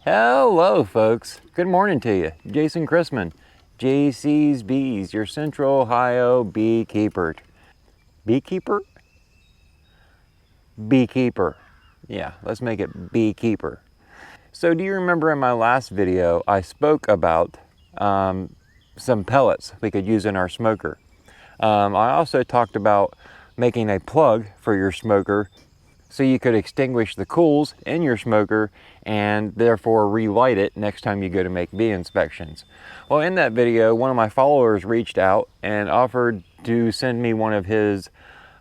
Hello folks, good morning to you. Jason Chrisman, JC's Bees, your Central Ohio beekeeper. Beekeeper? Beekeeper. Yeah, let's make it beekeeper. So do you remember in my last video, I spoke about some pellets we could use in our smoker. I also talked about making a plug for your smoker so you could extinguish the cools in your smoker and therefore relight it next time you go to make bee inspections. Well, in that video, one of my followers reached out and offered to send me one of his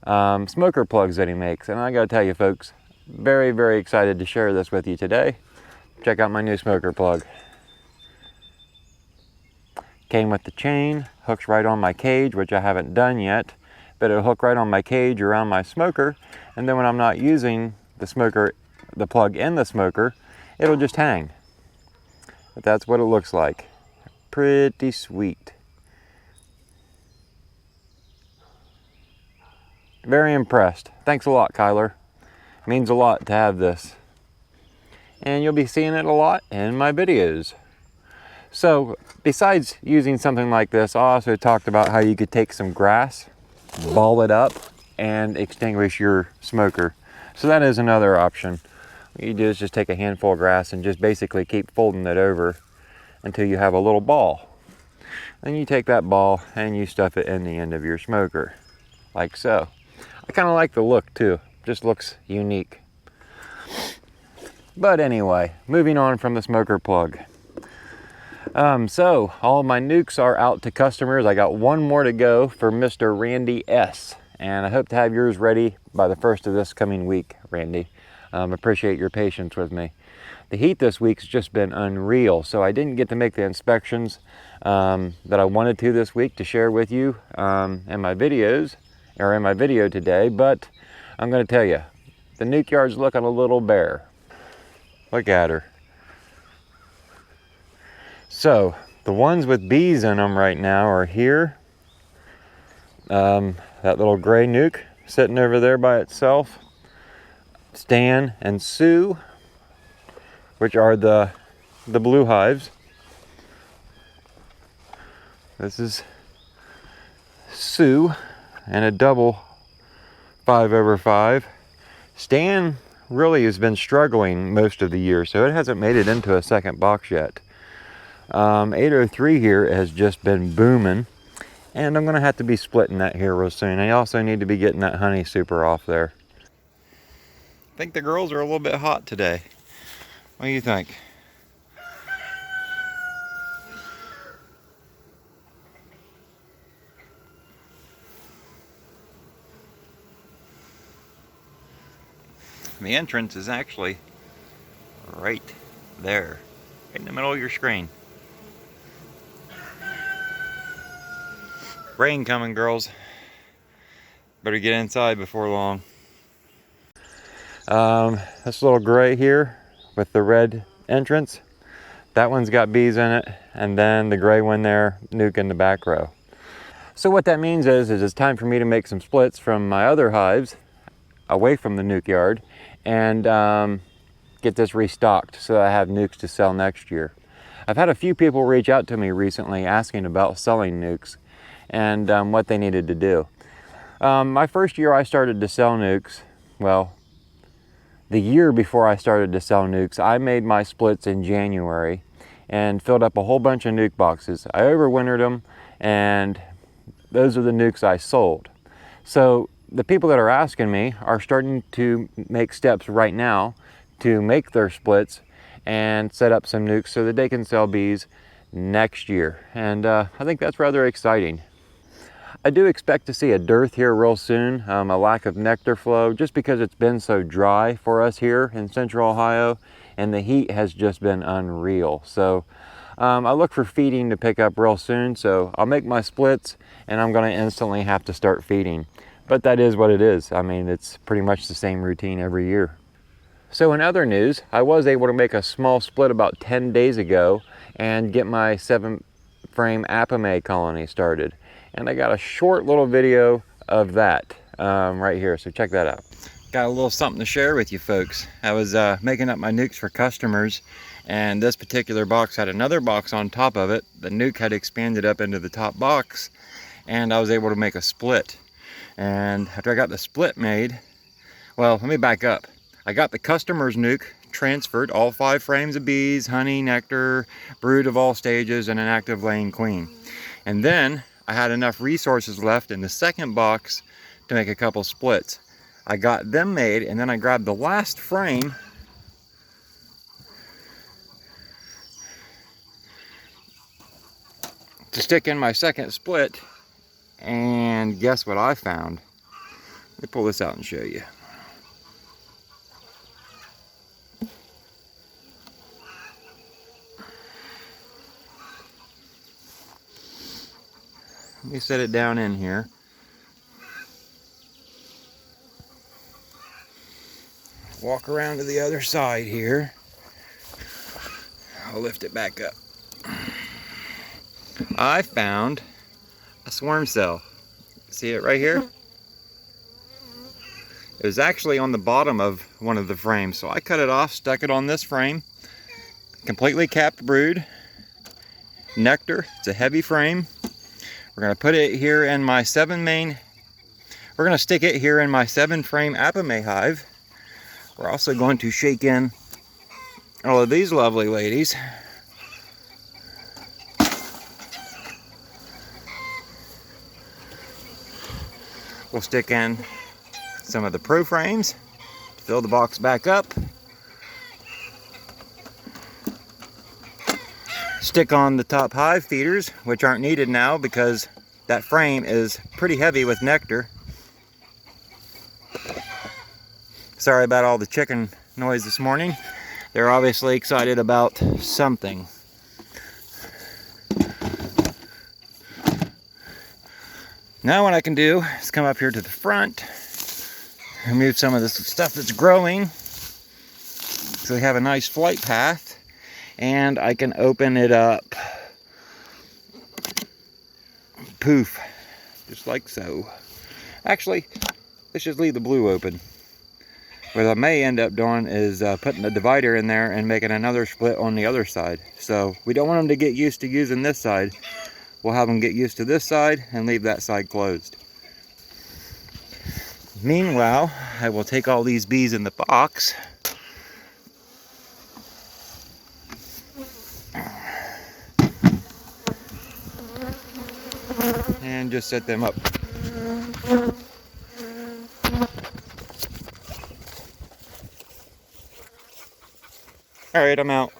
smoker plugs that he makes. And I gotta tell you folks, very, very excited to share this with you today. Check out my new smoker plug. Came with the chain, hooks right on my cage, which I haven't done yet, but it'll hook right on my cage around my smoker, and then when I'm not using the smoker, the plug in the smoker, it'll just hang. But that's what it looks like. Pretty sweet. Very impressed. Thanks a lot, Kyler. Means a lot to have this. And you'll be seeing it a lot in my videos. So, besides using something like this, I also talked about how you could take some grass, ball it up, and extinguish your smoker. So that is another option. What you do is just take a handful of grass and just basically keep folding it over until you have a little ball. Then you take that ball and you stuff it in the end of your smoker, like so. I kind of like the look too, just looks unique. But anyway, moving on from the smoker plug. So all my nukes are out to customers. I got one more to go for Mr. Randy S. And I hope to have yours ready by the first of this coming week, Randy. Appreciate your patience with me. The heat this week's just been unreal, so I didn't get to make the inspections that I wanted to this week to share with you in my videos, or in my video today, but I'm gonna tell you, the nuke yard's looking a little bare. Look at her. So, the ones with bees in them right now are here. That little gray nuke sitting over there by itself. Stan and Sue, which are the blue hives. This is Sue and a double 5/5. Stan really has been struggling most of the year, so it hasn't made it into a second box yet. 803 here has just been booming, and I'm gonna have to be splitting that here real soon. I also need to be getting that honey super off there. I think the girls are a little bit hot today. What do you think? The entrance is actually right there, right in the middle of your screen. Rain coming, girls. Better get inside before long. This little gray here with the red entrance, that one's got bees in it, and then the gray one there, nuke in the back row. So what that means is it's time for me to make some splits from my other hives away from the nuke yard and get this restocked so that I have nukes to sell next year. I've had a few people reach out to me recently asking about selling nukes and what they needed to do. My first year I started to sell nukes, well, the year before I started to sell nukes, I made my splits in January and filled up a whole bunch of nuke boxes. I overwintered them, and those are the nukes I sold. So the people that are asking me are starting to make steps right now to make their splits and set up some nukes so that they can sell bees next year. And I think that's rather exciting. I do expect to see a dearth here real soon, a lack of nectar flow, just because it's been so dry for us here in Central Ohio, and the heat has just been unreal. So I look for feeding to pick up real soon, so I'll make my splits and I'm gonna instantly have to start feeding. But that is what it is. I mean, it's pretty much the same routine every year. So in other news, I was able to make a small split about 10 days ago and get my 7-frame Apimaye colony started. And I got a short little video of that right here, so check that out. Got a little something to share with you folks. I was making up my nukes for customers, And this particular box had another box on top of it. The Nuke had expanded up into the top box, and I was able to make a split. And after I got the split made, well, let me back up. I got the customer's Nuke transferred, all 5 frames of bees, honey, nectar, brood of all stages, and an active laying queen. And then I had enough resources left in the second box to make a couple splits. I got them made, and then I grabbed the last frame to stick in my second split, and guess what I found? Let me pull this out and show you. Let me set it down in here. Walk around to the other side here. I'll lift it back up. I found a swarm cell. See it right here? It was actually on the bottom of one of the frames, so I cut it off, stuck it on this frame. Completely capped brood. Nectar. It's a heavy frame. We're going to put it here in my 7 main. We're going to stick it here in my 7 frame Apimaye hive. We're also going to shake in all of these lovely ladies. We'll stick in some of the pro frames to fill the box back up. Stick on the top hive feeders, which aren't needed now because that frame is pretty heavy with nectar. Sorry about all the chicken noise this morning. They're obviously excited about something. Now what I can do is come up here to the front, remove some of this stuff that's growing, so we have a nice flight path, and I can open it up. Poof, just like so. Actually, let's just leave the blue open. What I may end up doing is putting a divider in there and making another split on the other side. So we don't want them to get used to using this side. We'll have them get used to this side and leave that side closed. Meanwhile, I will take all these bees in the box and just set them up. All right, I'm out.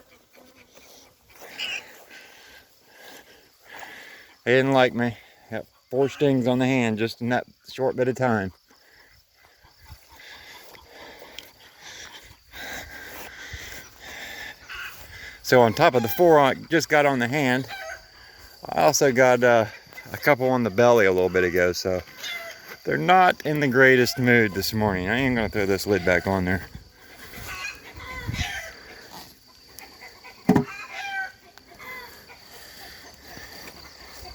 They didn't like me. Got 4 stings on the hand just in that short bit of time. So on top of the 4 I just got on the hand, I also got a couple on the belly a little bit ago, so they're not in the greatest mood this morning. I ain't gonna throw this lid back on there.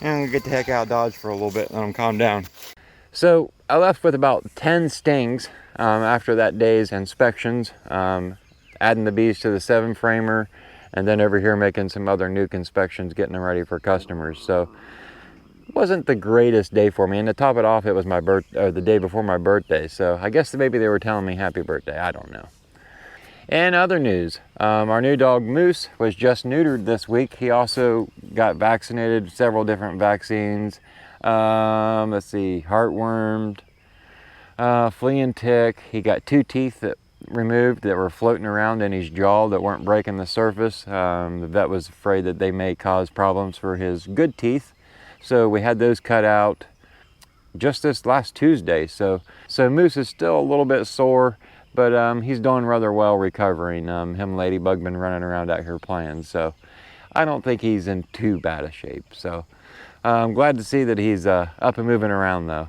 And I'm gonna get the heck out of Dodge for a little bit and let them calm down. So I left with about 10 stings after that day's inspections, adding the bees to the 7 framer, and then over here making some other Nuke inspections, getting them ready for customers. So it wasn't the greatest day for me, and to top it off, it was my the day before my birthday. So I guess maybe they were telling me happy birthday. I don't know. In other news, our new dog Moose was just neutered this week. He also got vaccinated, several different vaccines. Let's see, heartworm, flea and tick. He got 2 teeth that removed that were floating around in his jaw that weren't breaking the surface. The vet was afraid that they may cause problems for his good teeth. So we had those cut out just this last Tuesday. So Moose is still a little bit sore, but he's doing rather well recovering. Him and Ladybug been running around out here playing, so I don't think he's in too bad a shape. So I'm glad to see that he's up and moving around though.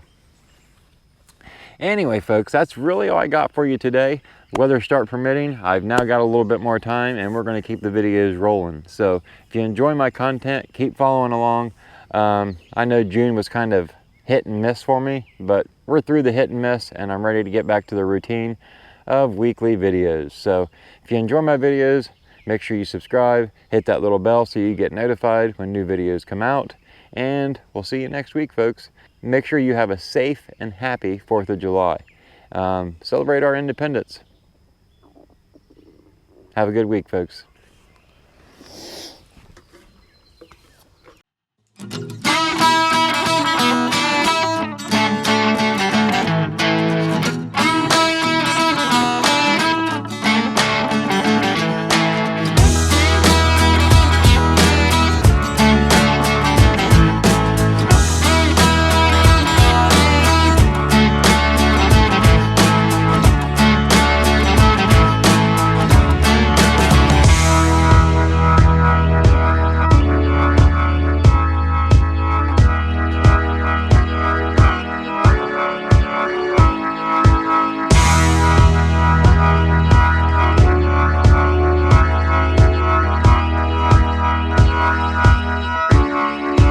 Anyway, folks, that's really all I got for you today. Weather start permitting, I've now got a little bit more time and we're going to keep the videos rolling. So if you enjoy my content, keep following along. I know June was kind of hit and miss for me, but we're through the hit and miss and I'm ready to get back to the routine of weekly videos. So if you enjoy my videos, Make sure you subscribe, hit that little bell so you get notified when new videos come out, and we'll see you next week, folks. Make sure you have a safe and happy 4th of July. Celebrate our independence. Have a good week, folks.